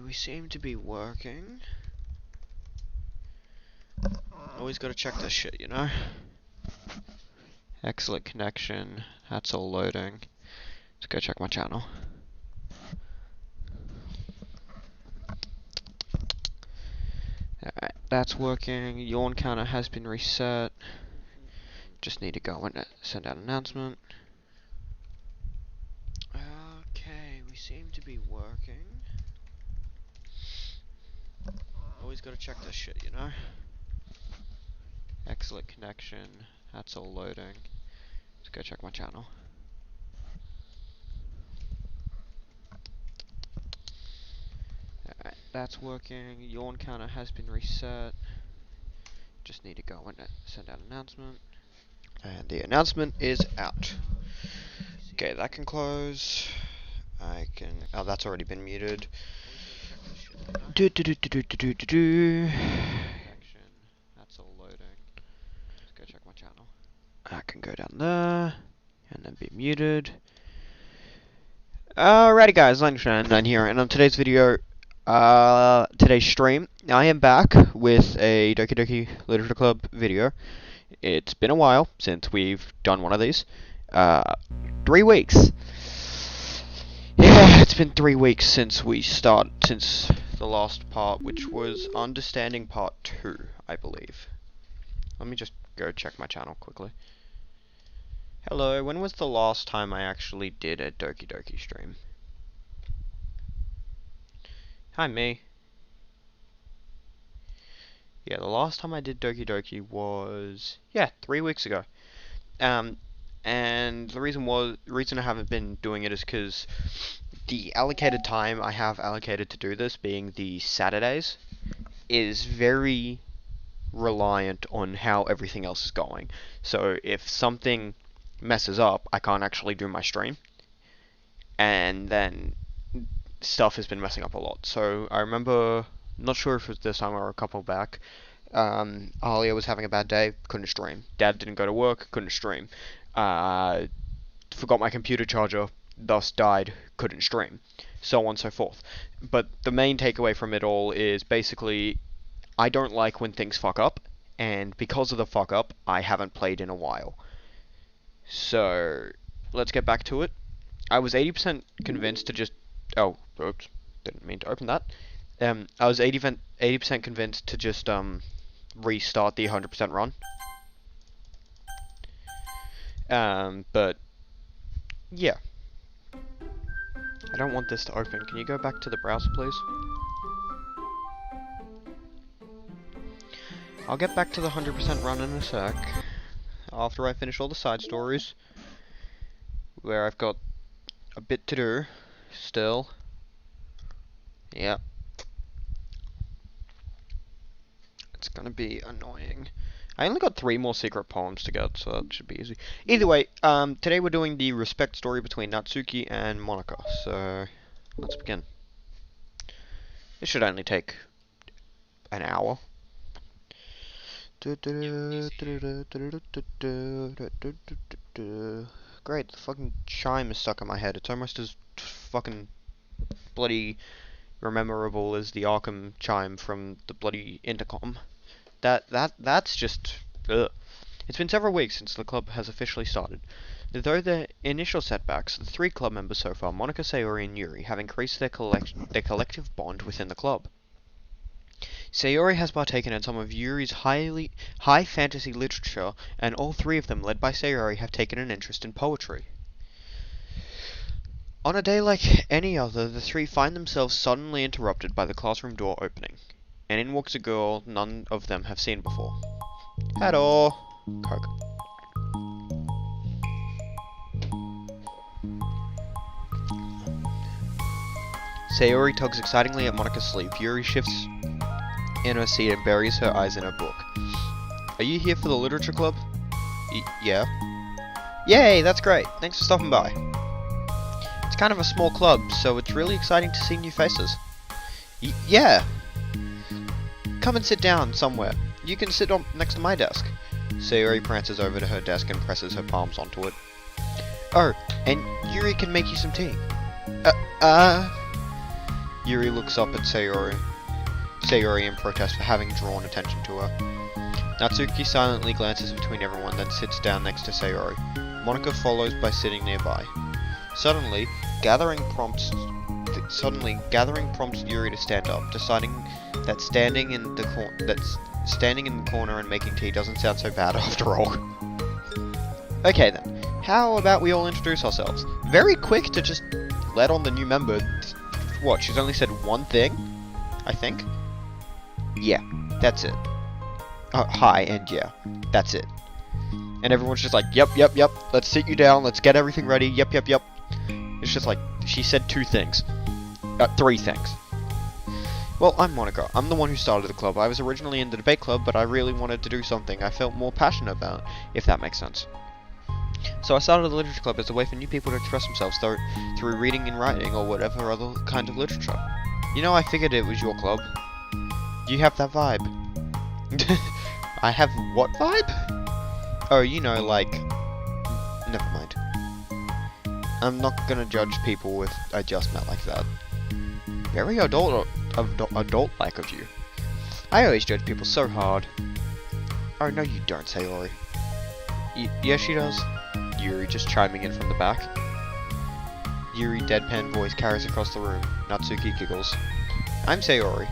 we seem to be working. Always gotta check this shit, you know? Excellent connection. That's all loading. Let's go check my channel. Alright, that's working. Yawn counter has been reset. Just need to go and send out an announcement. Okay, we seem to be working. Always gotta check this shit, you know? Excellent connection. That's all loading. Let's go check my channel. Alright, that's working. Yawn counter has been reset. Just need to go and send out an announcement. And the announcement is out. Okay, that can close. I can. Oh, that's already been muted. Do do do do do do do do. That's all loading. Let's go check my channel. I can go down there and then be muted. Alrighty, guys, I'm here, and on today's video, today's stream, I am back with a Doki Doki Literature Club video. It's been a while since we've done one of these. 3 weeks. Yeah, it's been 3 weeks since since the last part, which was Understanding Part 2, I believe. Let me just go check my channel quickly. Hello, when was the last time I actually did a Doki Doki stream? Hi, me. Yeah, the last time I did Doki Doki was, yeah, 3 weeks ago. And the reason I haven't been doing it is because the allocated time I have allocated to do this, being the Saturdays, is very reliant on how everything else is going. So if something messes up, I can't actually do my stream, and then stuff has been messing up a lot. So I remember, not sure if it was this time or a couple back, Alia was having a bad day, couldn't stream. Dad didn't go to work, couldn't stream. Forgot my computer charger, thus died, couldn't stream. So on and so forth. But the main takeaway from it all is basically, I don't like when things fuck up, and because of the fuck up, I haven't played in a while. So, let's get back to it. I was 80% convinced to just... Oh, oops, didn't mean to open that. I was 80% convinced to just restart the 100% run. But yeah, I don't want this to open. Can you go back to the browser, please? I'll get back to the 100% run in a sec, after I finish all the side stories, where I've got a bit to do still. Yep. It's gonna be annoying. I only got 3 more secret poems to get, so that should be easy. Either way, today we're doing the respect story between Natsuki and Monika, so let's begin. This should only take an hour. Great, the fucking chime is stuck in my head. It's almost as fucking bloody memorable as the Arkham chime from the bloody intercom. That's just... ugh. It's been several weeks since the club has officially started. Though the initial setbacks, the 3 club members so far, Monika, Sayori, and Yuri, have increased their collective bond within the club. Sayori has partaken in some of Yuri's high fantasy literature, and all 3 of them, led by Sayori, have taken an interest in poetry. On a day like any other, the 3 find themselves suddenly interrupted by the classroom door opening, and in walks a girl none of them have seen before. Hello! Coke. Sayori tugs excitingly at Monika's sleeve. Yuri shifts in her seat and buries her eyes in her book. Are you here for the literature club? Yeah. Yay, that's great. Thanks for stopping by. It's kind of a small club, so it's really exciting to see new faces. Yeah. Come and sit down somewhere. You can sit next to my desk. Sayori prances over to her desk and presses her palms onto it. Oh, and Yuri can make you some tea. Yuri looks up at Sayori in protest for having drawn attention to her. Natsuki silently glances between everyone, then sits down next to Sayori. Monika follows by sitting nearby. Suddenly, gathering prompts Yuri to stand up, deciding that standing in the corner and making tea doesn't sound so bad after all. Okay then, how about we all introduce ourselves? Very quick to just let on the new member. What, she's only said one thing? I think? Yeah, that's it. Hi, and yeah, that's it. And everyone's just like, yep, let's sit you down, let's get everything ready, yep. It's just like, she said 2 things. 3 things. Well, I'm Monika. I'm the one who started the club. I was originally in the debate club, but I really wanted to do something I felt more passionate about, if that makes sense. So I started the literature club as a way for new people to express themselves through reading and writing, or whatever other kind of literature. You know, I figured it was your club. You have that vibe. I have what vibe? Oh, you know, like... Never mind. I'm not gonna judge people with I just met like that. Very adult-like of you. I always judge people so hard. Oh, no you don't, Sayori. Yes, she does. Yuri just chiming in from the back. Yuri deadpan voice carries across the room. Natsuki giggles. I'm Sayori.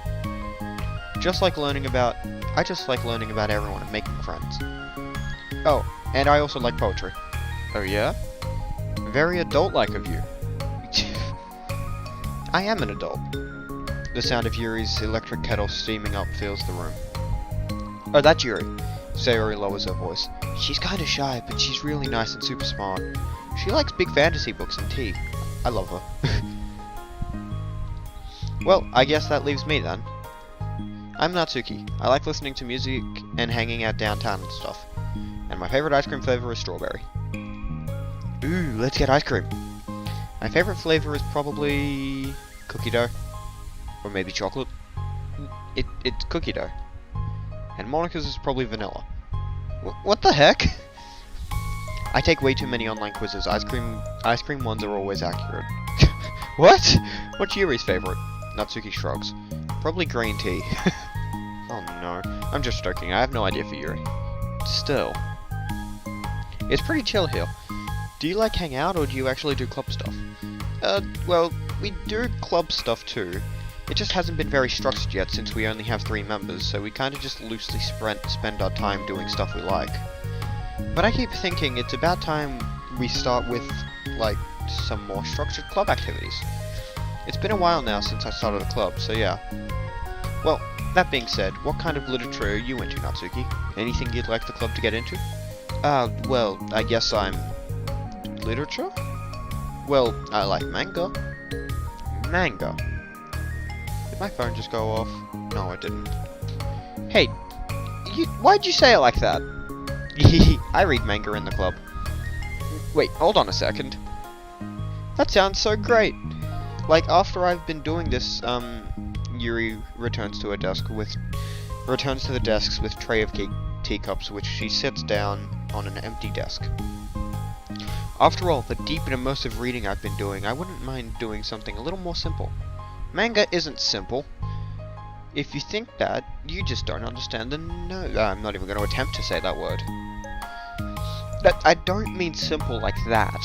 I just like learning about everyone and making friends. Oh, and I also like poetry. Oh yeah? Very adult-like of you. I am an adult. The sound of Yuri's electric kettle steaming up fills the room. Oh, that's Yuri. Sayori lowers her voice. She's kinda shy, but she's really nice and super smart. She likes big fantasy books and tea. I love her. Well, I guess that leaves me then. I'm Natsuki. I like listening to music and hanging out downtown and stuff. And my favorite ice cream flavor is strawberry. Ooh, let's get ice cream. My favorite flavor is probably cookie dough. Or maybe chocolate. It's cookie dough. And Monika's is probably vanilla. What the heck? I take way too many online quizzes. Ice cream ones are always accurate. What? What's Yuri's favorite? Natsuki shrugs. Probably green tea. Oh no. I'm just joking. I have no idea for Yuri. Still. It's pretty chill here. Do you like hang out, or do you actually do club stuff? Well, we do club stuff too. It just hasn't been very structured yet since we only have 3 members, so we kinda just loosely spend our time doing stuff we like. But I keep thinking it's about time we start with, like, some more structured club activities. It's been a while now since I started a club, so yeah. Well, that being said, what kind of literature are you into, Natsuki? Anything you'd like the club to get into? Well, I guess I'm... literature? Well, I like manga. Manga. Did my phone just go off? No, it didn't. Hey, why'd you say it like that? I read manga in the club. Wait, hold on a second. That sounds so great. Like, after I've been doing this, Yuri returns to the desks with tray of teacups, which she sits down on an empty desk. After all the deep and immersive reading I've been doing, I wouldn't mind doing something a little more simple. Manga isn't simple. If you think that, you just don't understand the I'm not even going to attempt to say that word. I don't mean simple like that.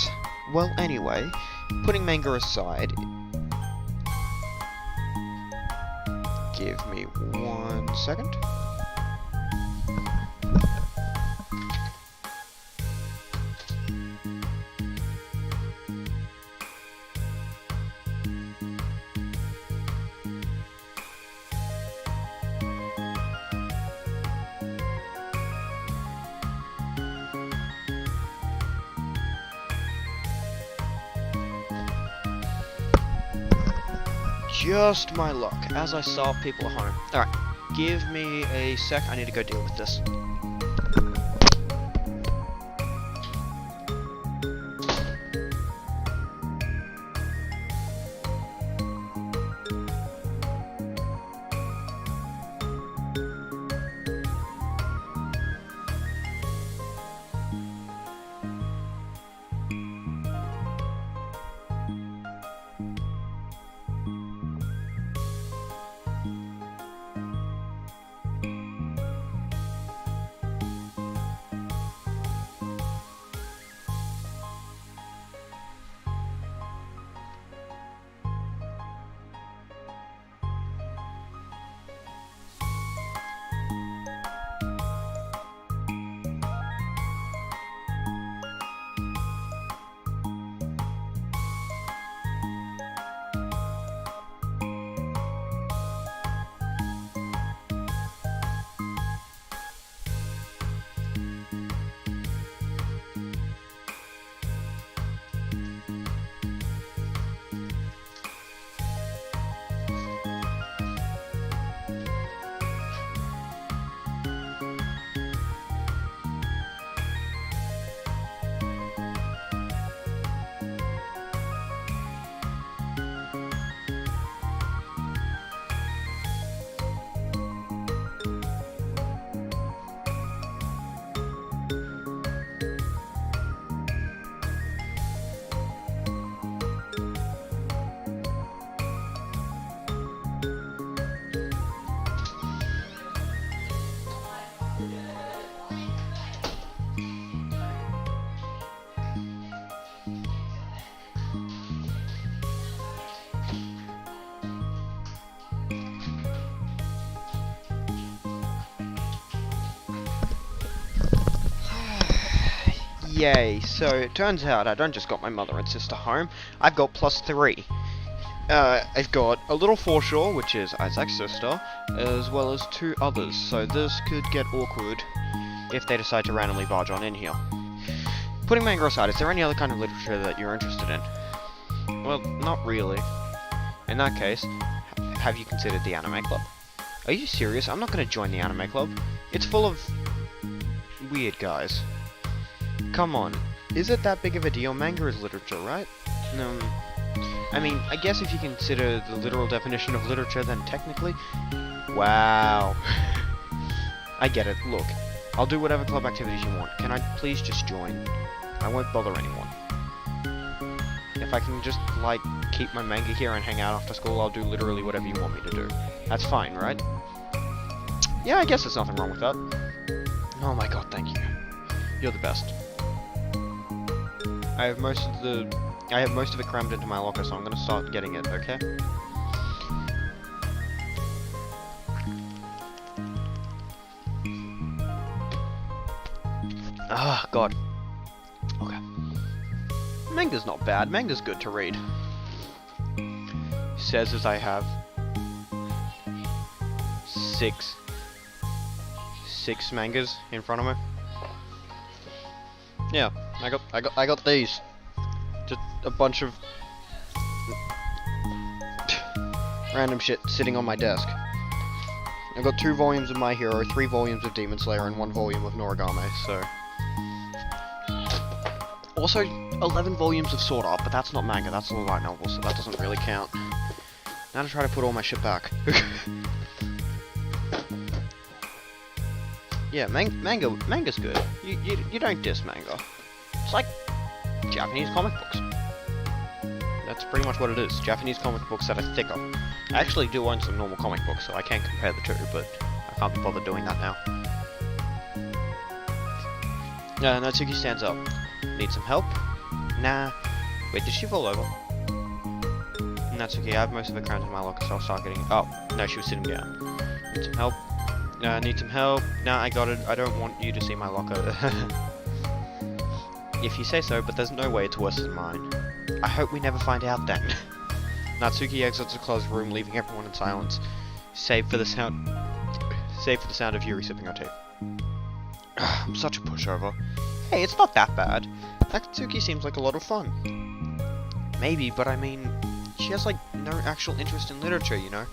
Well, anyway, putting manga aside... Give me 1 second. Just my luck, as I saw people at home. Alright, give me a sec, I need to go deal with this. Yay, so it turns out I don't just got my mother and sister home, I've got +3. I've got a little foreshore, which is Isaac's sister, as well as 2 others, so this could get awkward if they decide to randomly barge on in here. Putting manga aside, is there any other kind of literature that you're interested in? Well, not really. In that case, have you considered the anime club? Are you serious? I'm not going to join the anime club. It's full of weird guys. Come on, is it that big of a deal? Manga is literature, right? No. I mean, I guess if you consider the literal definition of literature, then technically... Wow. I get it. Look, I'll do whatever club activities you want. Can I please just join? I won't bother anyone. If I can just, like, keep my manga here and hang out after school, I'll do literally whatever you want me to do. That's fine, right? Yeah, I guess there's nothing wrong with that. Oh my god, thank you. You're the best. I have most of it crammed into my locker, so I'm gonna start getting it, okay? Ah, god. Okay. Manga's not bad. Manga's good to read. Says as I have six mangas in front of me. Yeah, I got these. Just a bunch of random shit sitting on my desk. I got 2 volumes of My Hero, 3 volumes of Demon Slayer, and 1 volume of Noragami, so... Also, 11 volumes of Sword Art, but that's not manga, that's a light novel, so that doesn't really count. Now to try to put all my shit back. Yeah, manga's good. You don't diss manga. It's like Japanese comic books. That's pretty much what it is. Japanese comic books that are thicker. I actually do own some normal comic books, so I can't compare the two, but I can't be bothered doing that now. Natsuki stands up. Need some help? Nah. Wait, did she fall over? Natsuki, I have most of it crammed in my locker, so I'll start getting... Oh, no, she was sitting down. Need some help? Need some help? Nah, I got it. I don't want you to see my locker. If you say so, but there's no way it's worse than mine. I hope we never find out then. Natsuki exits the closed room, leaving everyone in silence, save for the sound of Yuri sipping her tea. I'm such a pushover. Hey, it's not that bad. Natsuki seems like a lot of fun. Maybe, but I mean, she has like no actual interest in literature, you know?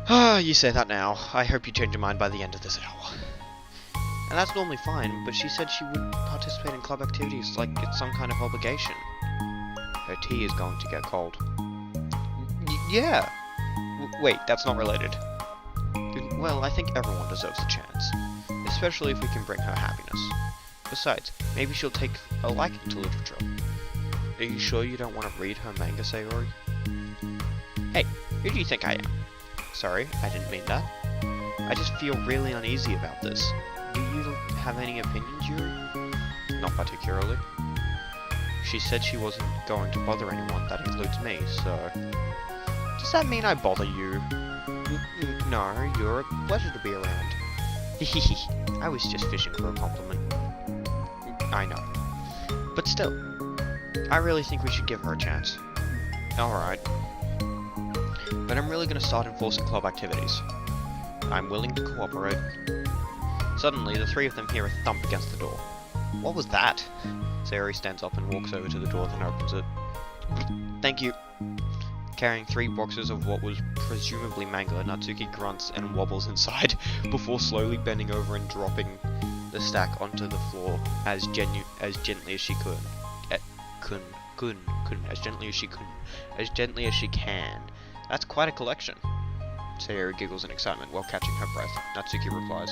Ah, you say that now. I hope you change your mind by the end of this hour. And that's normally fine, but she said she would participate in club activities like it's some kind of obligation. Her tea is going to get cold. Yeah. Wait, that's not related. Well, I think everyone deserves a chance. Especially if we can bring her happiness. Besides, maybe she'll take a liking to literature. Are you sure you don't want to read her manga, Sayori? Hey, who do you think I am? Sorry, I didn't mean that. I just feel really uneasy about this. Do you have any opinions, Yuri? Not particularly. She said she wasn't going to bother anyone, that includes me, so... Does that mean I bother you? No, you're a pleasure to be around. Hehehe, I was just fishing for a compliment. I know. But still, I really think we should give her a chance. Alright. But I'm really gonna start enforcing club activities. I'm willing to cooperate. Suddenly, the 3 of them hear a thump against the door. What was that? Sayori stands up and walks over to the door, then opens it. Thank you. Carrying 3 boxes of what was presumably manga, Natsuki grunts and wobbles inside, before slowly bending over and dropping the stack onto the floor as gently as she could. As gently as she can. That's quite a collection. Sayori giggles in excitement while catching her breath. Natsuki replies,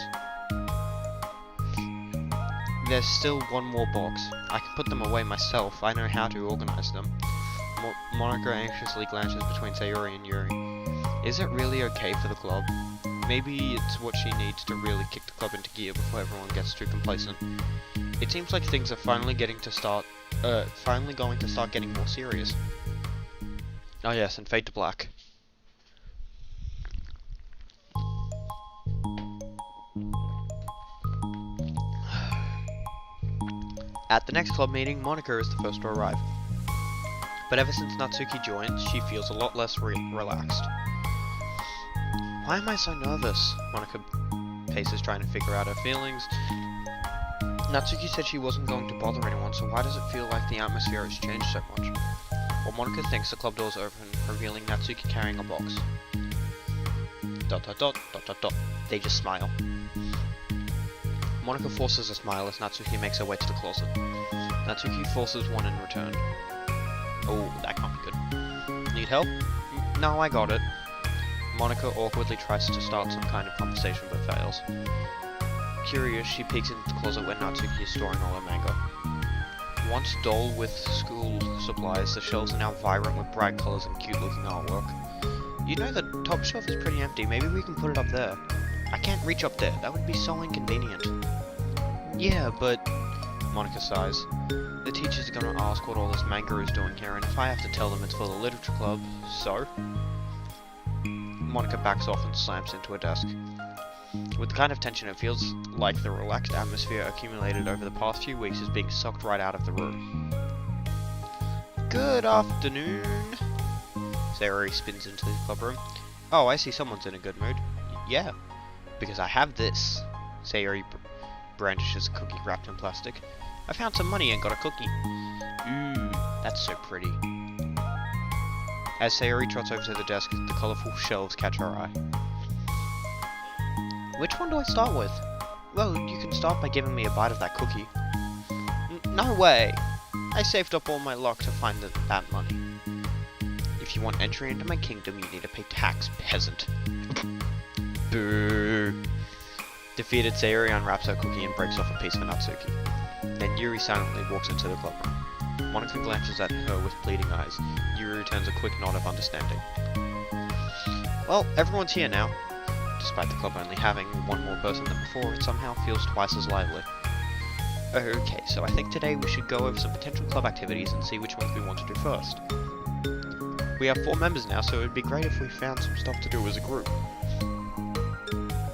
there's still 1 more box. I can put them away myself. I know how to organize them. Monika anxiously glances between Sayori and Yuri. Is it really okay for the club? Maybe it's what she needs to really kick the club into gear before everyone gets too complacent. It seems like things are finally going to start getting more serious. Oh yes, and fade to black. At the next club meeting, Monika is the first to arrive. But ever since Natsuki joined, she feels a lot less relaxed. Why am I so nervous? Monika paces, trying to figure out her feelings. Natsuki said she wasn't going to bother anyone, so why does it feel like the atmosphere has changed so much? While Monika thinks, the club doors open, revealing Natsuki carrying a box. ... They just smile. Monika forces a smile as Natsuki makes her way to the closet. Natsuki forces one in return. Oh, that can't be good. Need help? No, I got it. Monika awkwardly tries to start some kind of conversation but fails. Curious, she peeks into the closet where Natsuki is storing all her manga. Once dull with school supplies, the shelves are now vibrant with bright colours and cute-looking artwork. You know, the top shelf is pretty empty. Maybe we can put it up there. I can't reach up there. That would be so inconvenient. Yeah, but... Monika sighs. The teachers are going to ask what all this manga is doing here, and if I have to tell them it's for the literature club, so? Monika backs off and slams into her desk. With the kind of tension, it feels like the relaxed atmosphere accumulated over the past few weeks is being sucked right out of the room. Good afternoon. Sayori spins into the club room. Oh, I see someone's in a good mood. Yeah, because I have this. Sayori brandishes a cookie wrapped in plastic. I found some money and got a cookie. Ooh, that's so pretty. As Sayori trots over to the desk, the colourful shelves catch her eye. Which one do I start with? Well, you can start by giving me a bite of that cookie. No way! I saved up all my luck to find that money. If you want entry into my kingdom, you need to pay tax, peasant. Boo! Defeated, Sayori unwraps her cookie and breaks off a piece for Natsuki. Then Yuri silently walks into the club room. Monika glances at her with pleading eyes. Yuri returns a quick nod of understanding. Well, everyone's here now. Despite the club only having one more person than before, it somehow feels twice as lively. Okay, so I think today we should go over some potential club activities and see which ones we want to do first. We have 4 members now, so it would be great if we found some stuff to do as a group.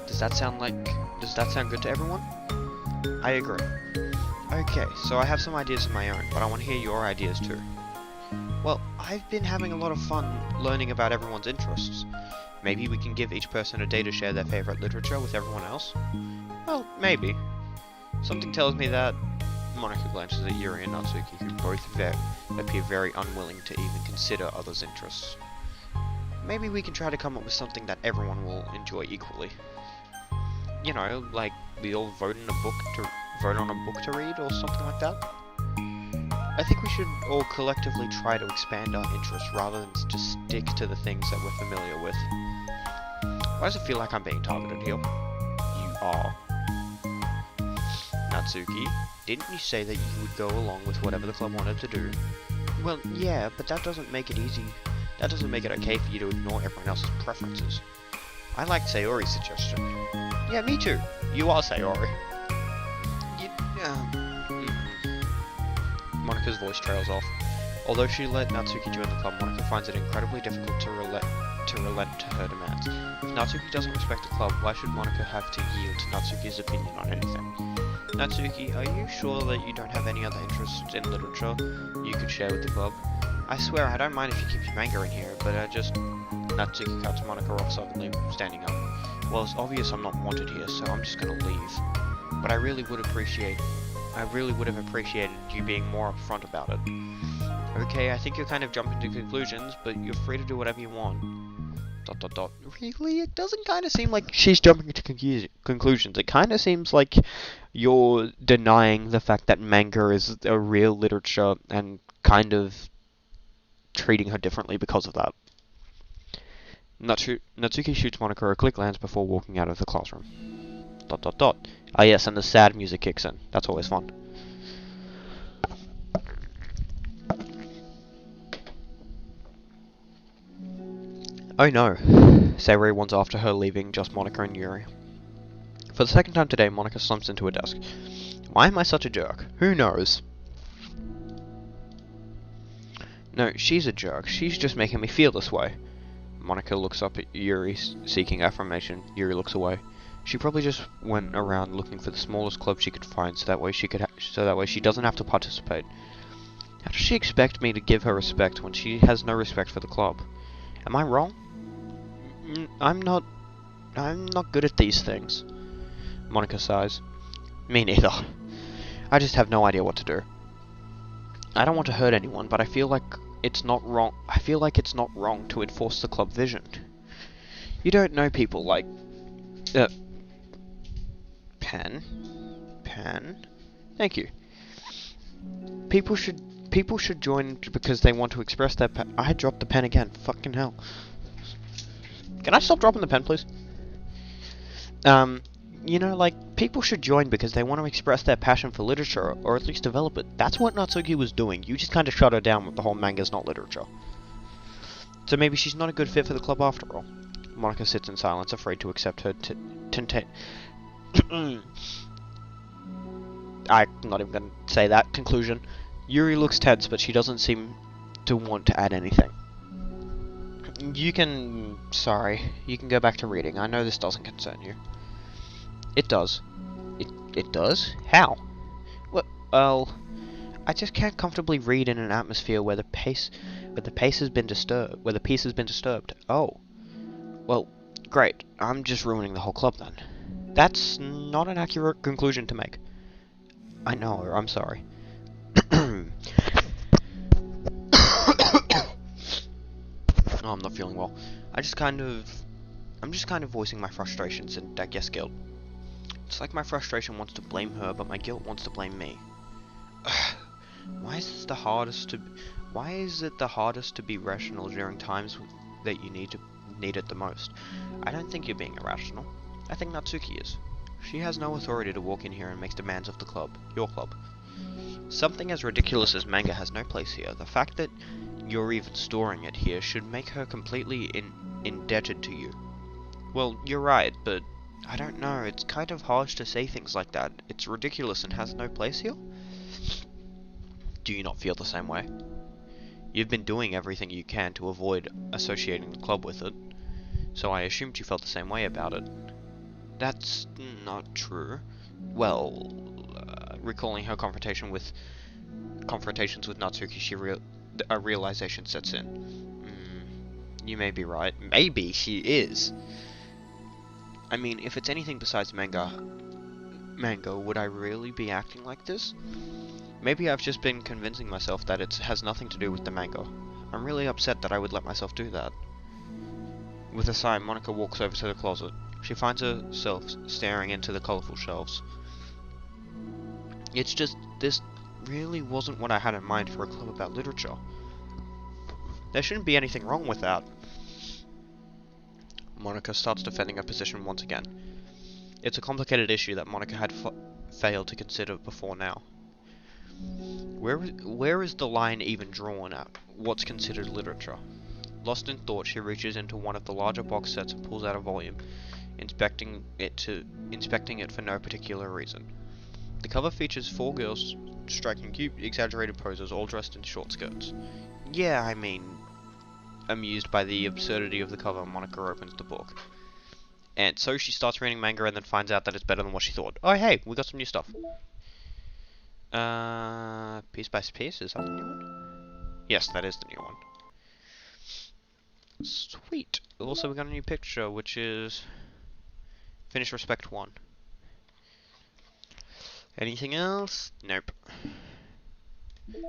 Does that sound good to everyone? I agree. Okay, so I have some ideas of my own, but I want to hear your ideas too. Well, I've been having a lot of fun learning about everyone's interests. Maybe we can give each person a day to share their favourite literature with everyone else? Well, maybe. Something tells me that... Monika glances at Yuri and Natsuki, who both appear very unwilling to even consider others' interests. Maybe we can try to come up with something that everyone will enjoy equally. You know, like we all vote on a book to read or something like that. I think we should all collectively try to expand our interests rather than just stick to the things that we're familiar with. Why does it feel like I'm being targeted here? You are. Natsuki, didn't you say that you would go along with whatever the club wanted to do? Well, yeah, but that doesn't make it easy. That doesn't make it okay for you to ignore everyone else's preferences. I liked Sayori's suggestion. Yeah, me too. You are Sayori. Monika's voice trails off. Although she let Natsuki join the club, Monika finds it incredibly difficult to relent to her demands. If Natsuki doesn't respect the club, why should Monika have to yield to Natsuki's opinion on anything? Natsuki, are you sure that you don't have any other interests in literature you could share with the club? I swear, I don't mind if you keep your manga in here, but Natsuki cuts Monika off suddenly, standing up. Well, it's obvious I'm not wanted here, so I'm just gonna leave. But I really would have appreciated you being more upfront about it. Okay, I think you're kind of jumping to conclusions, but you're free to do whatever you want. ... Really? It doesn't kind of seem like she's jumping to conclusions. It kind of seems like you're denying the fact that manga is a real literature and kind of treating her differently because of that. Natsuki shoots Monika a quick glance before walking out of the classroom. ... Ah yes, and the sad music kicks in. That's always fun. Oh no. Sayori runs after her, leaving just Monika and Yuri. For the second time today, Monika slumps into her desk. Why am I such a jerk? Who knows? No, she's a jerk. She's just making me feel this way. Monika looks up at Yuri, seeking affirmation. Yuri looks away. She probably just went around looking for the smallest club she could find, so that way she doesn't have to participate. How does she expect me to give her respect when she has no respect for the club? Am I wrong? I'm not good at these things. Monica sighs. Me neither. I just have no idea what to do. I don't want to hurt anyone, but I feel like it's not wrong. I feel like it's not wrong to enforce the club vision. You don't know people like pen. Thank you. People should join because they want to express their I dropped the pen again. Fucking hell. Can I stop dropping the pen, please? You know, like, people should join because they want to express their passion for literature, or at least develop it. That's what Natsuki was doing. You just kind of shut her down with the whole manga's not literature. So maybe she's not a good fit for the club after all. Monica sits in silence, afraid to accept her I'm not even going to say that. Conclusion. Yuri looks tense, but she doesn't seem to want to add anything. You can go back to reading. I know this doesn't concern you. It does. It does? How? Well, I just can't comfortably read in an atmosphere where the pace has been disturbed. Where the peace has been disturbed. Oh. Well, great. I'm just ruining the whole club then. That's not an accurate conclusion to make. I know. I'm sorry. Oh, I'm not feeling well. I'm just kind of voicing my frustrations and I guess guilt. It's like my frustration wants to blame her, but my guilt wants to blame me. Why is it the hardest to be rational during times that you need it the most? I don't think you're being irrational. I think Natsuki is. She has no authority to walk in here and make demands of the club, your club. Something as ridiculous as manga has no place here. The fact that you're even storing it here should make her completely indebted to you. Well, you're right, but I don't know, it's kind of harsh to say things like that. It's ridiculous and has no place here? Do you not feel the same way? You've been doing everything you can to avoid associating the club with it, so I assumed you felt the same way about it. That's not true. Well, recalling her confrontations with Natsuki, a realization sets in. You may be right. Maybe she is. I mean, if it's anything besides manga, would I really be acting like this? Maybe I've just been convincing myself that it has nothing to do with the manga. I'm really upset that I would let myself do that. With a sigh, Monica walks over to the closet. She finds herself staring into the colourful shelves. It's just, this really wasn't what I had in mind for a club about literature. There shouldn't be anything wrong with that. Monica starts defending her position once again. It's a complicated issue that Monica had failed to consider before now. Where is the line even drawn at what's considered literature? Lost in thought, she reaches into one of the larger box sets and pulls out a volume, inspecting it for no particular reason. The cover features 4 girls striking cute, exaggerated poses, all dressed in short skirts. Yeah, I mean, amused by the absurdity of the cover, Monica opens the book. And so she starts reading manga and then finds out that it's better than what she thought. Oh hey, we got some new stuff. Piece by Piece, is that the new one? Yes, that is the new one. Sweet. Also, we got a new picture, which is Finish Respect 1. Anything else? Nope.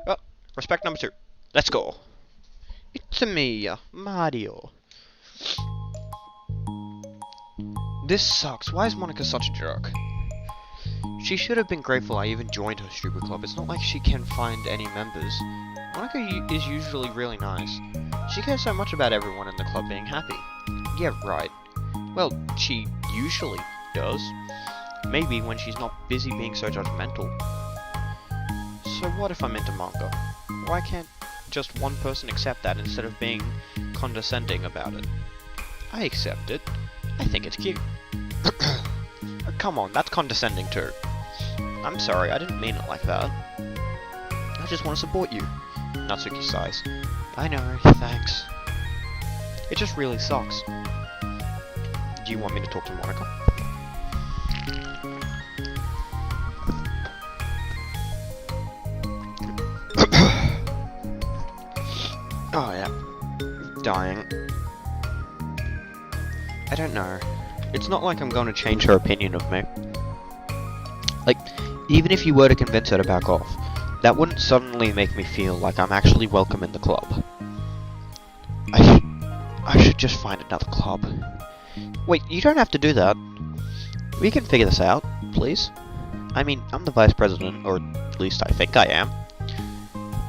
Oh, Respect number 2. Let's go. It's me, Mario. This sucks. Why is Monica such a jerk? She should have been grateful I even joined her stupid club. It's not like she can find any members. Monica is usually really nice. She cares so much about everyone in the club being happy. Yeah, right. Well, she usually does. Maybe when she's not busy being so judgmental. So what if I'm into manga? Why can't just one person accept that instead of being condescending about it? I accept it. I think it's cute. Oh, come on, that's condescending too. I'm sorry, I didn't mean it like that. I just want to support you. Natsuki sighs. I know, thanks. It just really sucks. Do you want me to talk to Monica? Oh yeah, dying. I don't know. It's not like I'm going to change her opinion of me. Like, even if you were to convince her to back off, that wouldn't suddenly make me feel like I'm actually welcome in the club. I should just find another club. Wait, you don't have to do that. We can figure this out, please. I mean, I'm the vice president, or at least I think I am.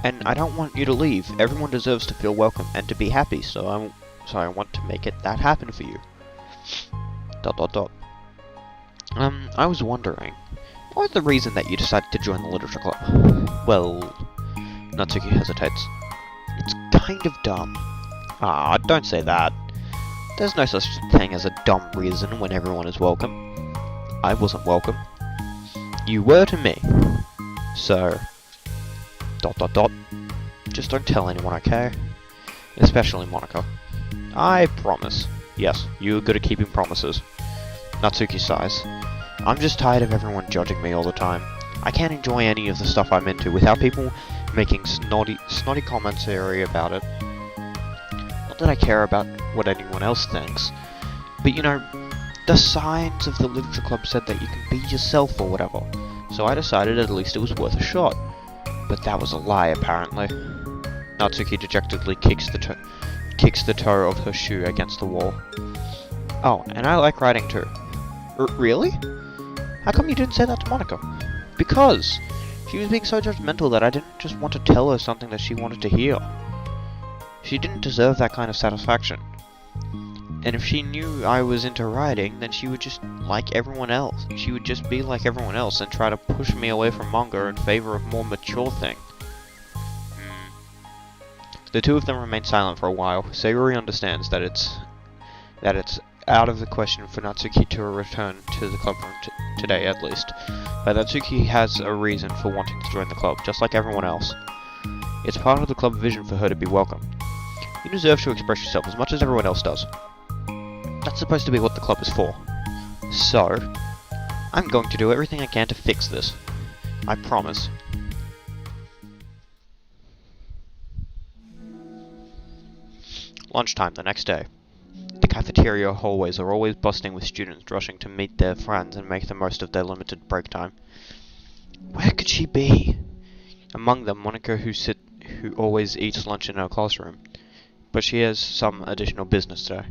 And I don't want you to leave. Everyone deserves to feel welcome and to be happy, so I want to make it that happen for you. ... I was wondering, what was the reason that you decided to join the literature club? Well, Natsuki hesitates. It's kind of dumb. Ah, don't say that. There's no such thing as a dumb reason when everyone is welcome. I wasn't welcome. You were to me. So... ... Just don't tell anyone, okay? Especially Monica. I promise. Yes, you're good at keeping promises. Natsuki sighs. I'm just tired of everyone judging me all the time. I can't enjoy any of the stuff I'm into without people making snotty commentary about it. Not that I care about what anyone else thinks, but you know, the signs of the literature club said that you can be yourself or whatever, so I decided at least it was worth a shot. But that was a lie, apparently. Natsuki dejectedly kicks the toe of her shoe against the wall. Oh, and I like writing too. Really? How come you didn't say that to Monica? Because she was being so judgmental that I didn't just want to tell her something that she wanted to hear. She didn't deserve that kind of satisfaction. And if she knew I was into writing, then she would just like everyone else. She would just be like everyone else and try to push me away from manga in favor of more mature thing. The two of them remain silent for a while. Sayori understands that it's out of the question for Natsuki to return to the club room today, at least. But Natsuki has a reason for wanting to join the club, just like everyone else. It's part of the club vision for her to be welcome. You deserve to express yourself as much as everyone else does. That's supposed to be what the club is for. So, I'm going to do everything I can to fix this. I promise. Lunchtime the next day. The cafeteria hallways are always busting with students rushing to meet their friends and make the most of their limited break time. Where could she be? Among them, Monica, who always eats lunch in her classroom, but she has some additional business today.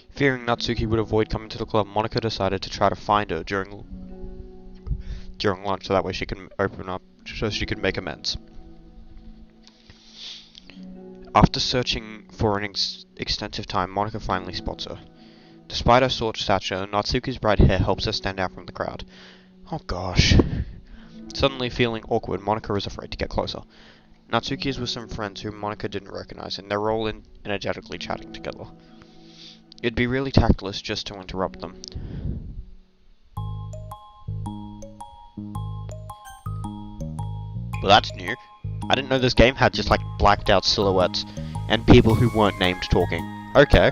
Fearing Natsuki would avoid coming to the club, Monica decided to try to find her during lunch, so that way she can make amends. After searching for an extensive time, Monica finally spots her. Despite her short stature, Natsuki's bright hair helps her stand out from the crowd. Oh gosh. Suddenly feeling awkward, Monica is afraid to get closer. Natsuki is with some friends whom Monica didn't recognize, and they're all energetically chatting together. It'd be really tactless just to interrupt them. Well, that's new. I didn't know this game had just like blacked out silhouettes and people who weren't named talking. Okay.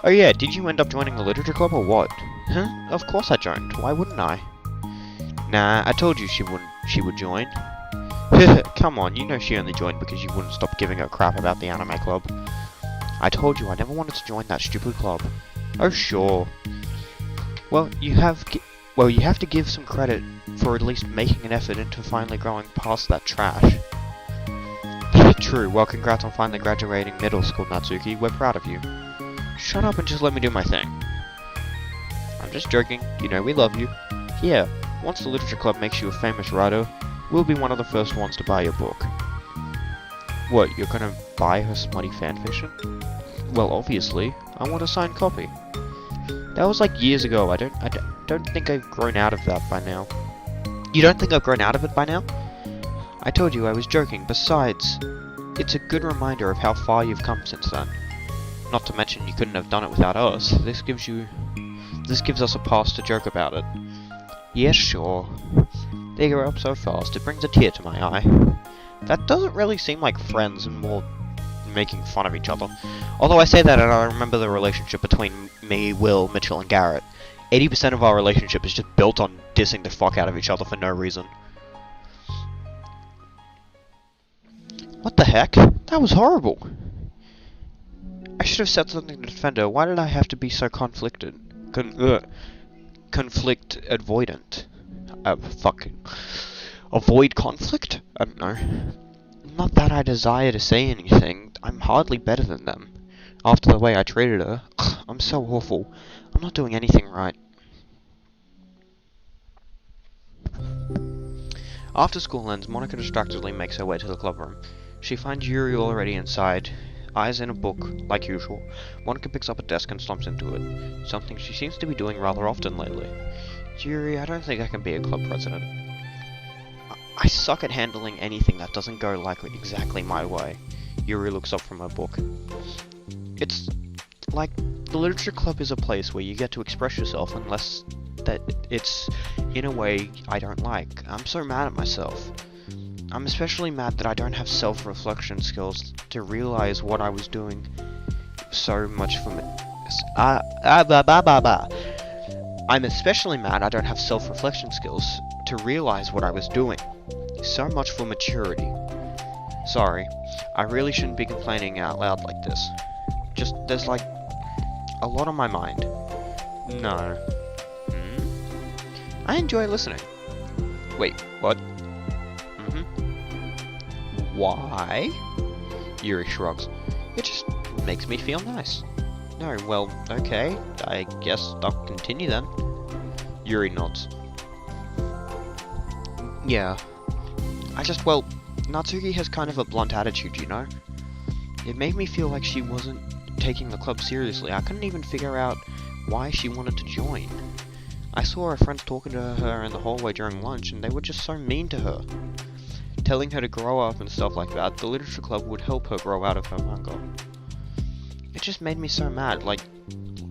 Oh yeah, did you end up joining the literature club or what? Huh? Of course I joined. Why wouldn't I? Nah, I told you she would join. Come on, you know she only joined because you wouldn't stop giving her crap about the anime club. I told you I never wanted to join that stupid club. Oh sure. Well, you have to give some credit for at least making an effort into finally growing past that trash. True, well congrats on finally graduating middle school, Natsuki. We're proud of you. Shut up and just let me do my thing. I'm just joking. You know we love you. Here, once the literature club makes you a famous writer, we'll be one of the first ones to buy your book. What, you're gonna buy her smutty fanfiction? Well, obviously. I want a signed copy. That was like years ago. I don't think I've grown out of that by now. You don't think I've grown out of it by now? I told you I was joking. Besides, it's a good reminder of how far you've come since then. Not to mention you couldn't have done it without us. This gives us a pass to joke about it. Yes, sure. They grow up so fast, it brings a tear to my eye. That doesn't really seem like friends and more making fun of each other. Although I say that and I remember the relationship between me, Will, Mitchell, and Garrett. 80% of our relationship is just built on dissing the fuck out of each other for no reason. What the heck? That was horrible. I should have said something to defend her. Why did I have to be so conflicted? Conflict avoidant. Fucking... Avoid conflict? I don't know. Not that I desire to say anything. I'm hardly better than them. After the way I treated her. I'm so awful. I'm not doing anything right. After school ends, Monika distractedly makes her way to the club room. She finds Yuri already inside, eyes in a book, like usual. Monika picks up a desk and slumps into it, something she seems to be doing rather often lately. Yuri, I don't think I can be a club president. I suck at handling anything that doesn't go like exactly my way. Yuri looks up from her book. It's like the literature club is a place where you get to express yourself unless that it's in a way I don't like. I'm so mad at myself. I'm especially mad that I don't have self-reflection skills to realize what I was doing so much for me. I'm especially mad I don't have self-reflection skills to realize what I was doing. So much for maturity. Sorry, I really shouldn't be complaining out loud like this. Just, there's like a lot on my mind. No. I enjoy listening. Wait, what? Why? Yuri shrugs. It just makes me feel nice. No, well, okay. I guess I'll continue then. Yuri nods. Yeah. Well, Natsuki has kind of a blunt attitude, you know? It made me feel like she wasn't taking the club seriously. I couldn't even figure out why she wanted to join. I saw her friends talking to her in the hallway during lunch, and they were just so mean to her. Telling her to grow up and stuff like that. The literature club would help her grow out of her manga. It just made me so mad. Like,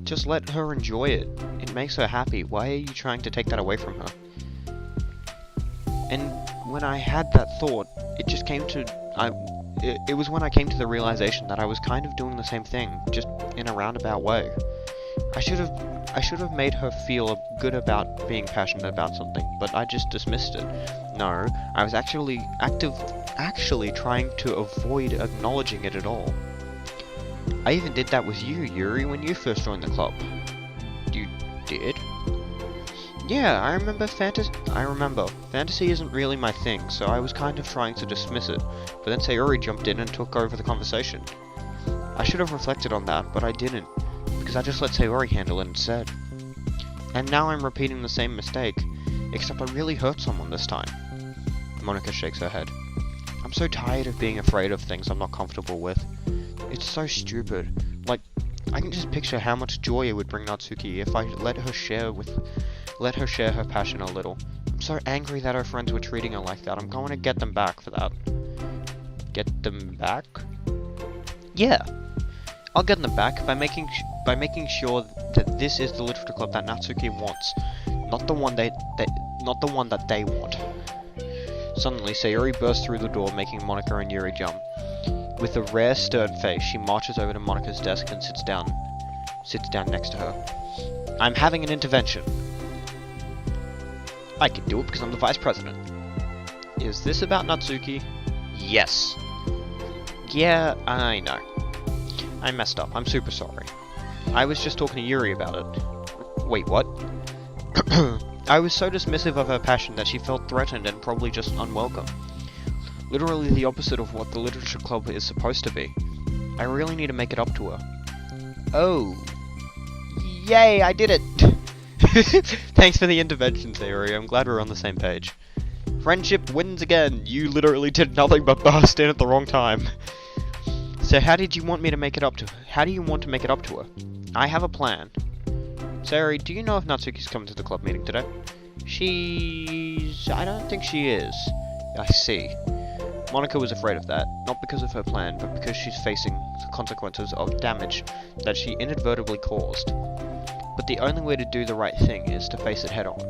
just let her enjoy it. It makes her happy. Why are you trying to take that away from her? And when I had that thought, it just came to... It was when I came to the realization that I was kind of doing the same thing, just in a roundabout way. I should have made her feel good about being passionate about something, but I just dismissed it. No, I was actually trying to avoid acknowledging it at all. I even did that with you, Yuri, when you first joined the club. You did? Yeah, I remember. Fantasy isn't really my thing, so I was kind of trying to dismiss it, but then Sayori jumped in and took over the conversation. I should have reflected on that, but I didn't, because I just let Sayori handle it instead. And now I'm repeating the same mistake, except I really hurt someone this time. Monika shakes her head. I'm so tired of being afraid of things I'm not comfortable with. It's so stupid. Like, I can just picture how much joy it would bring Natsuki if I let her share her passion a little. I'm so angry that her friends were treating her like that. I'm going to get them back for that. Get them back? Yeah. I'll get them back by making sure that this is the literature club that Natsuki wants, not the one that they want. Suddenly, Sayori bursts through the door, making Monika and Yuri jump. With a rare stern face, she marches over to Monika's desk and sits down next to her. I'm having an intervention. I can do it because I'm the vice president. Is this about Natsuki? Yes. Yeah, I know. I messed up. I'm super sorry. I was just talking to Yuri about it. Wait, what? I was so dismissive of her passion that she felt threatened and probably just unwelcome. Literally the opposite of what the literature club is supposed to be. I really need to make it up to her. Oh. Yay, I did it! Thanks for the intervention, Sayori. I'm glad we're on the same page. Friendship wins again. You literally did nothing but burst in at the wrong time. So how do you want to make it up to her? I have a plan. Sayori, do you know if Natsuki's coming to the club meeting today? I don't think she is. I see. Monika was afraid of that, not because of her plan, but because she's facing the consequences of damage that she inadvertently caused. But the only way to do the right thing is to face it head on.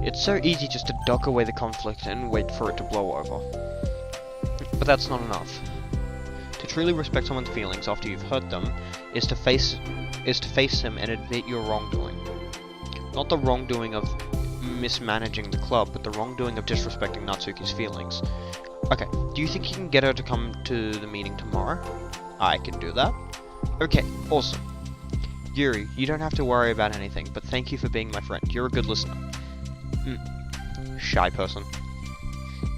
It's so easy just to duck away the conflict and wait for it to blow over. But that's not enough. To truly respect someone's feelings after you've hurt them is to face them and admit your wrongdoing. Not the wrongdoing of mismanaging the club, but the wrongdoing of disrespecting Natsuki's feelings. Okay, do you think you can get her to come to the meeting tomorrow? I can do that. Okay, awesome. Yuri, you don't have to worry about anything, but thank you for being my friend. You're a good listener. Shy person.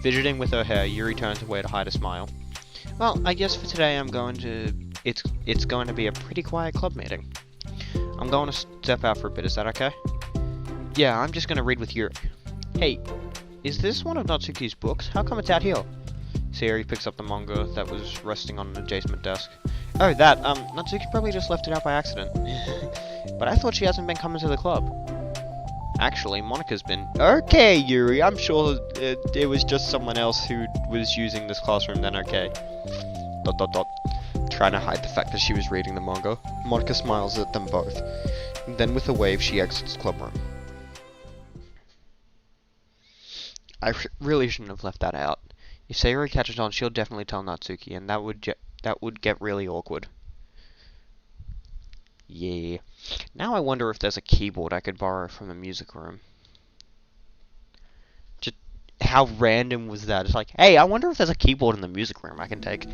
Fidgeting with her hair, Yuri turns away to hide a smile. Well, I guess for today it's going to be a pretty quiet club meeting. I'm going to step out for a bit, is that okay? Yeah, I'm just going to read with Yuri. Hey, is this one of Natsuki's books? How come it's out here? Sayori picks up the manga that was resting on an adjacent desk. Oh, that, Natsuki probably just left it out by accident. But I thought she hasn't been coming to the club. Actually, Monika's been... Okay, Yuri, I'm sure it was just someone else who was using this classroom then, okay. ... Trying to hide the fact that she was reading the manga. Monika smiles at them both. Then with a wave, she exits the club room. I really shouldn't have left that out. If Sayori catches on, she'll definitely tell Natsuki, and that would get really awkward. Yeah. Now I wonder if there's a keyboard I could borrow from the music room. Just how random was that? It's like, hey, I wonder if there's a keyboard in the music room I can take.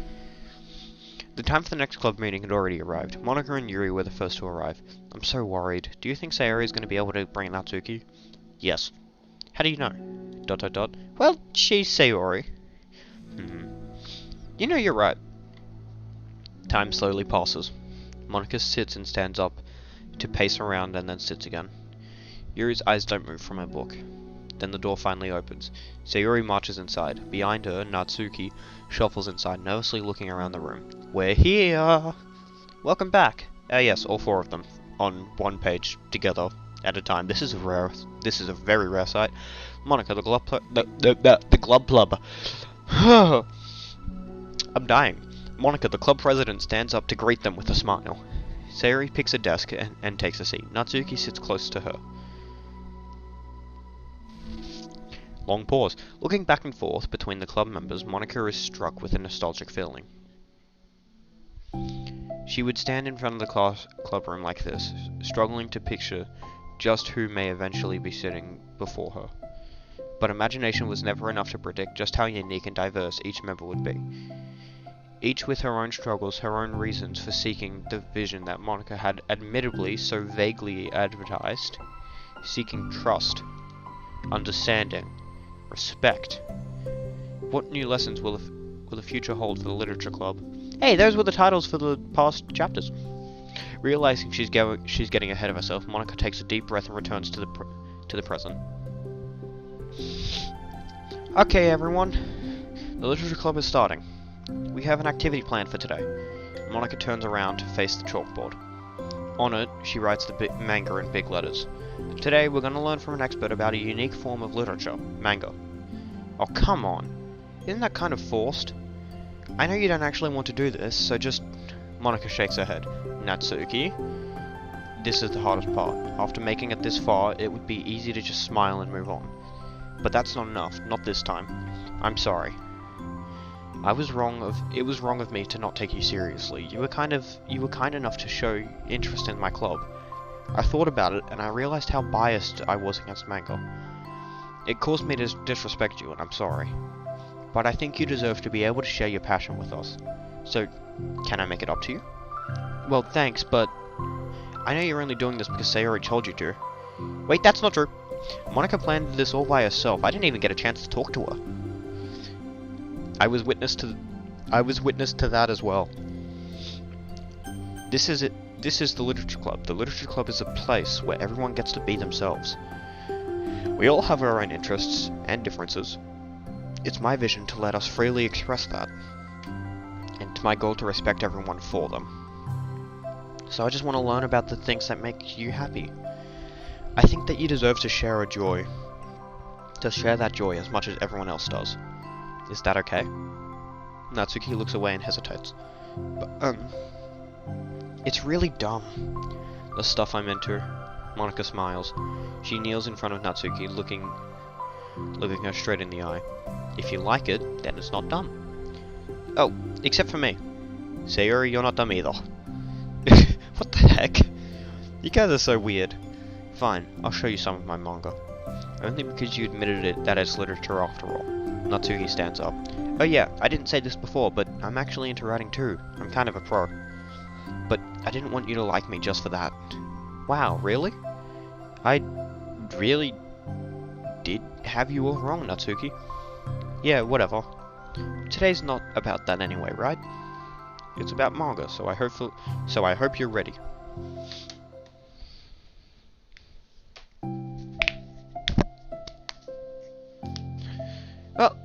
The time for the next club meeting had already arrived. Monika and Yuri were the first to arrive. I'm so worried. Do you think Sayori is going to be able to bring Natsuki? Yes. How do you know? ... Well, she's Sayori. You know you're right. Time slowly passes. Monika sits and stands up to pace around and then sits again. Yuri's eyes don't move from her book. Then the door finally opens. Sayori marches inside. Behind her, Natsuki shuffles inside, nervously looking around the room. We're here! Welcome back! Yes, all four of them. On one page, together, at a time. This is a very rare sight. Monika, the club plumber. I'm dying. Monika, the club president, stands up to greet them with a smile. Sayori picks a desk and takes a seat. Natsuki sits close to her. Long pause. Looking back and forth between the club members, Monika is struck with a nostalgic feeling. She would stand in front of the club room like this, struggling to picture just who may eventually be sitting before her. But imagination was never enough to predict just how unique and diverse each member would be. Each with her own struggles, her own reasons for seeking the vision that Monika had admittedly so vaguely advertised. Seeking trust, understanding, respect. What new lessons will the future hold for the literature club? Hey, those were the titles for the past chapters. Realizing she's getting ahead of herself, Monika takes a deep breath and returns to the present. Okay, everyone. The literature club is starting. We have an activity planned for today. Monika turns around to face the chalkboard. On it, she writes the manga in big letters. Today, we're going to learn from an expert about a unique form of literature, manga. Oh, come on. Isn't that kind of forced? I know you don't actually want to do this, so just... Monika shakes her head. Natsuki, this is the hardest part. After making it this far, it would be easy to just smile and move on. But that's not enough, not this time. I'm sorry. It was wrong of me to not take you seriously. You were kind enough to show interest in my club. I thought about it, and I realized how biased I was against manga. It caused me to disrespect you, and I'm sorry. But I think you deserve to be able to share your passion with us. So, can I make it up to you? Well, thanks, but... I know you're only doing this because Sayori told you to. Wait, that's not true. Monika planned this all by herself. I didn't even get a chance to talk to her. I was witness to that as well. This is it. This is the literature club. The literature club is a place where everyone gets to be themselves. We all have our own interests and differences. It's my vision to let us freely express that. And it's my goal to respect everyone for them. So I just want to learn about the things that make you happy. I think that you deserve to share a joy. To share that joy as much as everyone else does. Is that okay? Natsuki looks away and hesitates. But, it's really dumb. The stuff I'm into. Monika smiles. She kneels in front of Natsuki, looking her straight in the eye. If you like it, then it's not dumb. Oh, except for me. Sayori, you're not dumb either. What the heck? You guys are so weird. Fine, I'll show you some of my manga. Only because you admitted it that it's literature after all. Natsuki stands up. Oh yeah, I didn't say this before, but I'm actually into writing too. I'm kind of a pro. But I didn't want you to like me just for that. Wow, really? I really did have you all wrong, Natsuki. Yeah, whatever. Today's not about that anyway, right? It's about manga, so I hope you're ready. Well,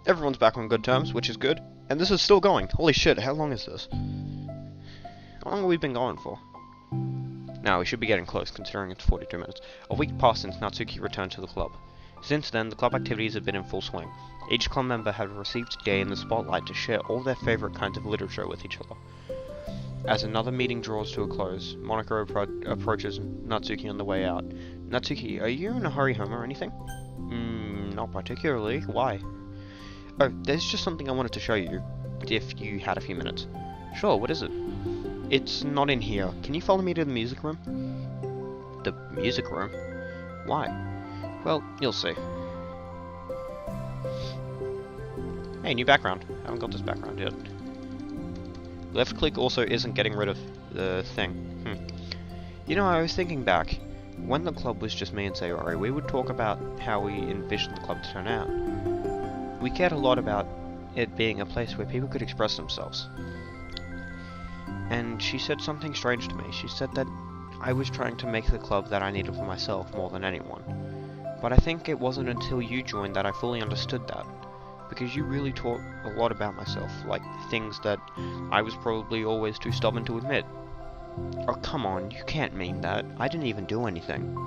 everyone's back on good terms, which is good. And this is still going. Holy shit, how long is this? How long have we been going for? Now, we should be getting close, considering it's 42 minutes. A week passed since Natsuki returned to the club. Since then, the club activities have been in full swing. Each club member had received a day in the spotlight to share all their favorite kinds of literature with each other. As another meeting draws to a close, Monaco approaches Natsuki on the way out. Natsuki, are you in a hurry home or anything? Not particularly. Why? Oh, there's just something I wanted to show you, if you had a few minutes. Sure, what is it? It's not in here. Can you follow me to the music room? The music room? Why? Well, you'll see. Hey, new background. I haven't got this background yet. Left click also isn't getting rid of the thing. You know, I was thinking back. When the club was just me and Sayori, we would talk about how we envisioned the club to turn out. We cared a lot about it being a place where people could express themselves. And she said something strange to me. She said that I was trying to make the club that I needed for myself more than anyone. But I think it wasn't until you joined that I fully understood that. Because you really taught a lot about myself, like things that I was probably always too stubborn to admit. Oh, come on, you can't mean that. I didn't even do anything.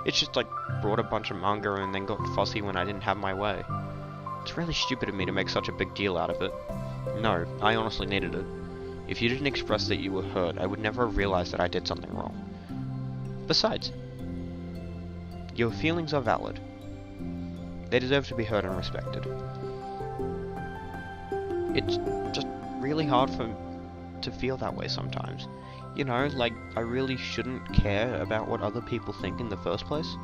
It's just like, brought a bunch of manga and then got fussy when I didn't have my way. It's really stupid of me to make such a big deal out of it. No, I honestly needed it. If you didn't express that you were hurt, I would never have realized that I did something wrong. Besides, your feelings are valid. They deserve to be heard and respected. It's just really hard to feel that way sometimes. You know, like, I really shouldn't care about what other people think in the first place.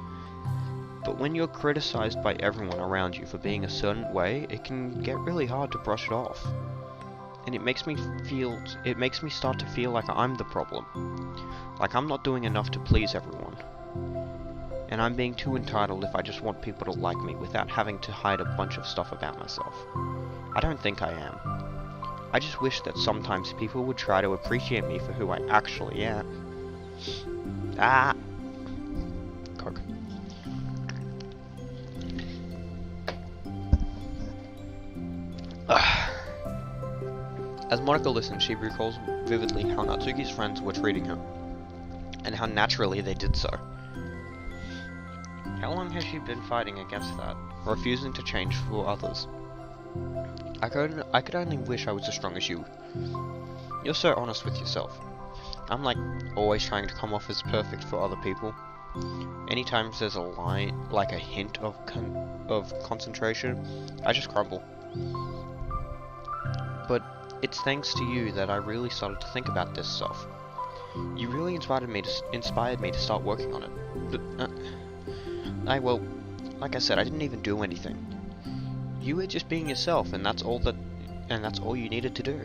But when you're criticized by everyone around you for being a certain way, it can get really hard to brush it off. And it makes me start to feel like I'm the problem. Like I'm not doing enough to please everyone. And I'm being too entitled if I just want people to like me without having to hide a bunch of stuff about myself. I don't think I am. I just wish that sometimes people would try to appreciate me for who I actually am. Coke. As Monica listened, she recalls vividly how Natsuki's friends were treating her, and how naturally they did so. How long has she been fighting against that, refusing to change for others? I could only wish I was as strong as you. You're so honest with yourself. I'm like, always trying to come off as perfect for other people. Anytime there's a line, like a hint of concentration, I just crumble. But it's thanks to you that I really started to think about this stuff. You really inspired me to start working on it. But, well, like I said, I didn't even do anything. You were just being yourself, and that's all you needed to do.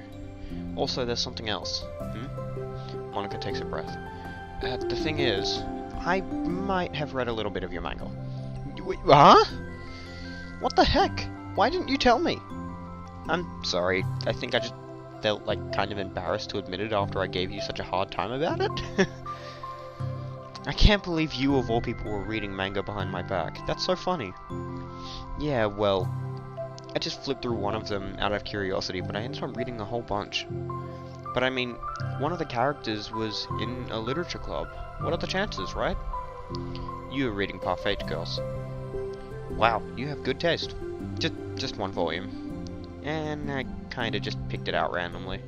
Also, there's something else. Monica takes a breath. The thing is, I might have read a little bit of your manga. Wait, huh? What the heck? Why didn't you tell me? I'm sorry. I think I just felt like kind of embarrassed to admit it after I gave you such a hard time about it. I can't believe you of all people were reading manga behind my back. That's so funny. Yeah, well, I just flipped through one of them out of curiosity, but I ended up reading a whole bunch. But I mean, one of the characters was in a literature club. What are the chances, right? You were reading Parfait Girls. Wow, you have good taste. Just one volume. And I kinda just picked it out randomly.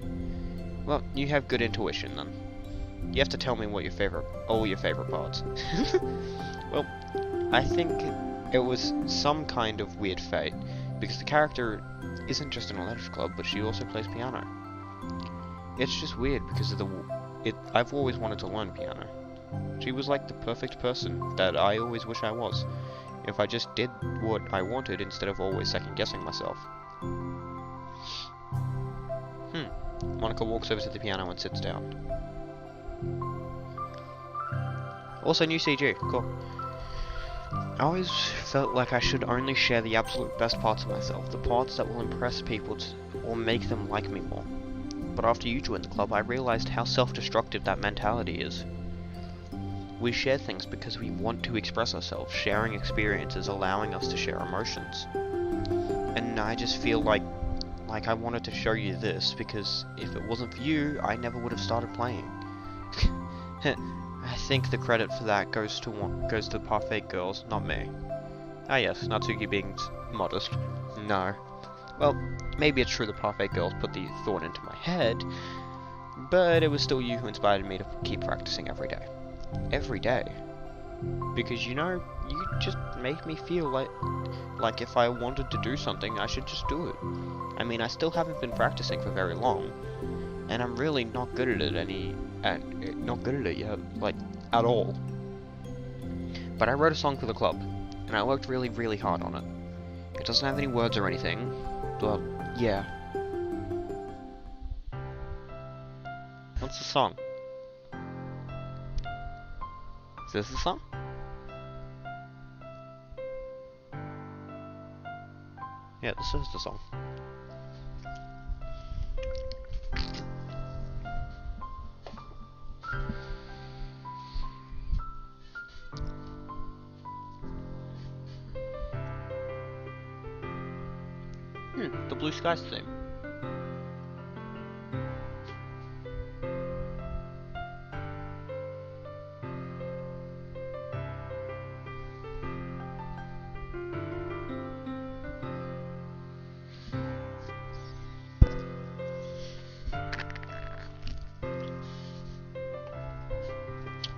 Well, you have good intuition then. You have to tell me what all your favorite parts. Well, I think it was some kind of weird fate, because the character isn't just in a literature club, but she also plays piano. It's just weird because of I've always wanted to learn piano. She was like the perfect person that I always wish I was. If I just did what I wanted instead of always second-guessing myself. Monica walks over to the piano and sits down. Also new CG, cool. I always felt like I should only share the absolute best parts of myself, the parts that will impress people or make them like me more. But after you joined the club, I realized how self-destructive that mentality is. We share things because we want to express ourselves, sharing experiences, allowing us to share emotions. And I just feel like I wanted to show you this, because if it wasn't for you, I never would have started playing. I think the credit for that goes to the Parfait girls, not me. Ah yes, Natsuki being modest. No. Well, maybe it's true the Parfait girls put the thought into my head, but it was still you who inspired me to keep practicing every day. Every day. Because you know, you just make me feel like if I wanted to do something, I should just do it. I mean, I still haven't been practicing for very long, and I'm really not good at it not good at it yet, like, at all. But I wrote a song for the club, and I worked really, really hard on it. It doesn't have any words or anything, but yeah. What's the song? Is this the song? Yeah, this is the song. The Blue Skies theme.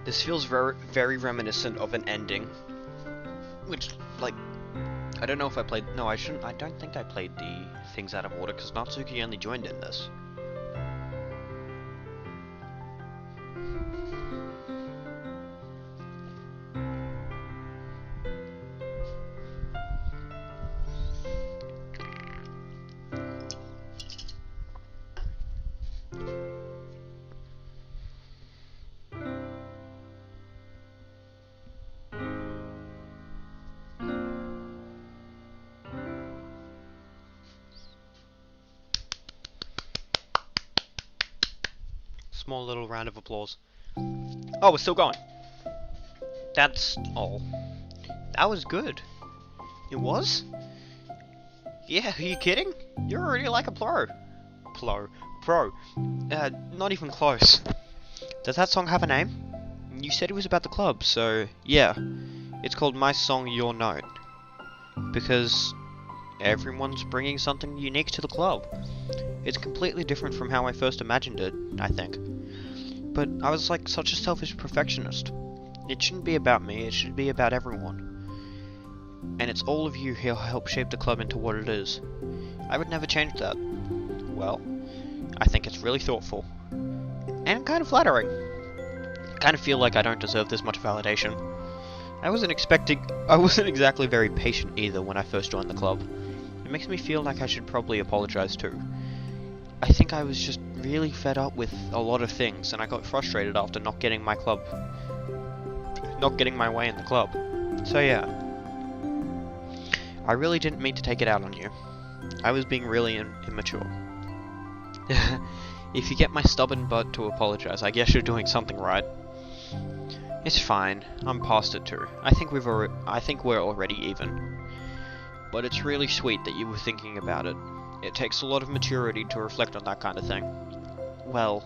This feels very, very reminiscent of an ending, which, like, I don't know if I played. No, I shouldn't. I don't think I played the things out of order because Natsuki only joined in this. Small little round of applause. Oh, we're still going. That's all. That was good. It was? Yeah, are you kidding? You're already like a pro. Pro. Not even close. Does that song have a name? You said it was about the club, so yeah. It's called My Song, Your Note. Because everyone's bringing something unique to the club. It's completely different from how I first imagined it, I think. But I was like such a selfish perfectionist. It shouldn't be about me, it should be about everyone. And it's all of you who help shape the club into what it is. I would never change that. Well, I think it's really thoughtful. And kind of flattering. I kind of feel like I don't deserve this much validation. I wasn't exactly very patient either when I first joined the club. It makes me feel like I should probably apologize too. I think I was just really fed up with a lot of things, and I got frustrated after not getting my way in the club. So yeah. I really didn't mean to take it out on you. I was being really immature. If you get my stubborn butt to apologize, I guess you're doing something right. It's fine. I'm past it too. I think we're already even. But it's really sweet that you were thinking about it. It takes a lot of maturity to reflect on that kind of thing. Well,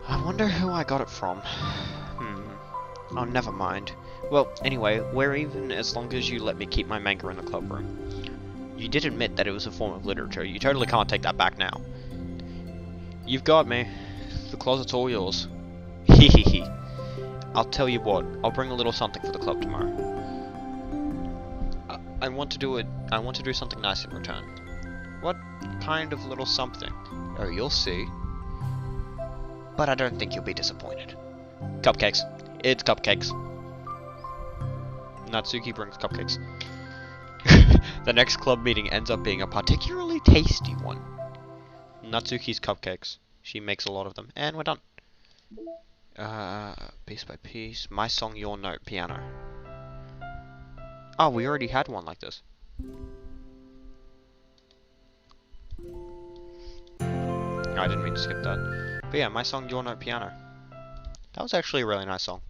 I wonder who I got it from. Oh, never mind. Well, anyway, we're even as long as you let me keep my manga in the club room. You did admit that it was a form of literature. You totally can't take that back now. You've got me. The closet's all yours. Hehehe. I'll tell you what, I'll bring a little something for the club tomorrow. I want to do something nice in return. What kind of little something? Oh, you'll see. but I don't think you'll be disappointed. Cupcakes. It's cupcakes. Natsuki brings cupcakes. The next club meeting ends up being a particularly tasty one. Natsuki's cupcakes. She makes a lot of them. And we're done. Piece by piece. My song, your note, piano. Oh, we already had one like this. I didn't mean to skip that. But yeah, my song, your note, piano. That was actually a really nice song.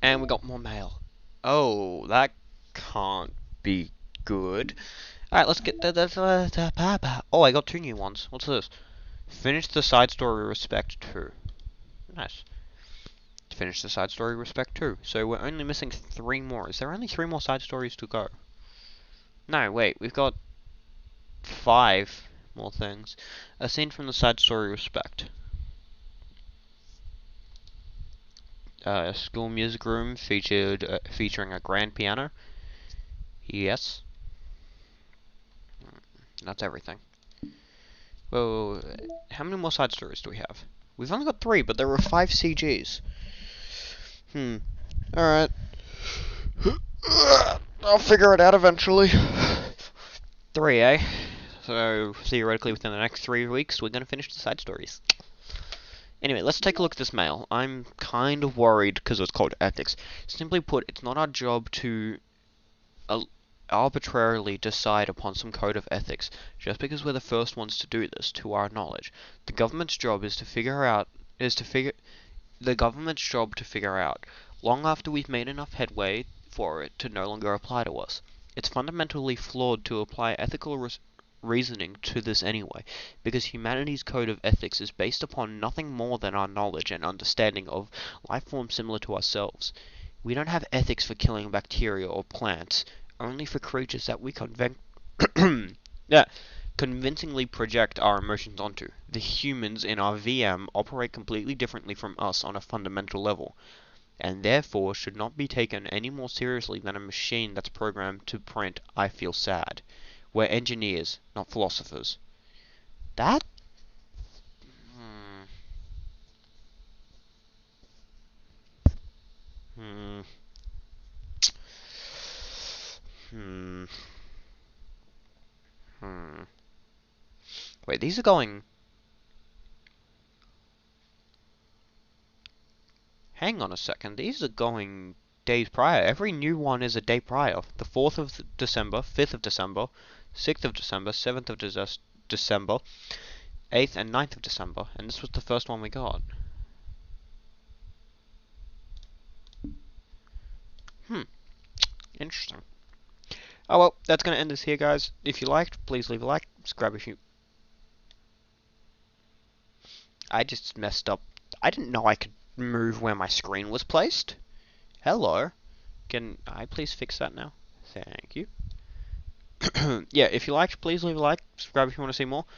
And we got more mail. Oh, that can't be good. Alright, let's get oh, I got 2 new ones. What's this? Finish the side story Respect 2. Nice. Finish the side story Respect 2. So we're only missing 3 more. Is there only 3 more side stories to go? No, wait, we've got 5 more things. A scene from the side story Respect. A school music room featuring a grand piano. Yes. That's everything. Whoa, how many more side stories do we have? We've only got 3, but there were 5 CGs. Alright. I'll figure it out eventually. 3, eh? So, theoretically, within the next 3 weeks, we're gonna finish the side stories. Anyway, let's take a look at this mail. I'm kind of worried because it's called ethics. Simply put, it's not our job to arbitrarily decide upon some code of ethics just because we're the first ones to do this, to our knowledge. The government's job is to figure out long after we've made enough headway for it to no longer apply to us. It's fundamentally flawed to apply ethical reasoning to this anyway, because humanity's code of ethics is based upon nothing more than our knowledge and understanding of life forms similar to ourselves. We don't have ethics for killing bacteria or plants, only for creatures that we convincingly project our emotions onto. The humans in our VM operate completely differently from us on a fundamental level, and therefore should not be taken any more seriously than a machine that's programmed to print "I feel sad." We're engineers, not philosophers. That? Hmm. Hmm. Hmm. Wait, these are going... Hang on a second, these are going days prior. Every new one is a day prior. The 4th of December, 5th of December, 6th of December, 7th of December, 8th and 9th of December, and this was the first one we got. Interesting. Oh well, that's going to end this here, guys. If you liked, please leave a like, subscribe if you... I just messed up. I didn't know I could move where my screen was placed. Hello. Can I please fix that now? Thank you. Yeah, if you liked, please leave a like, subscribe if you want to see more.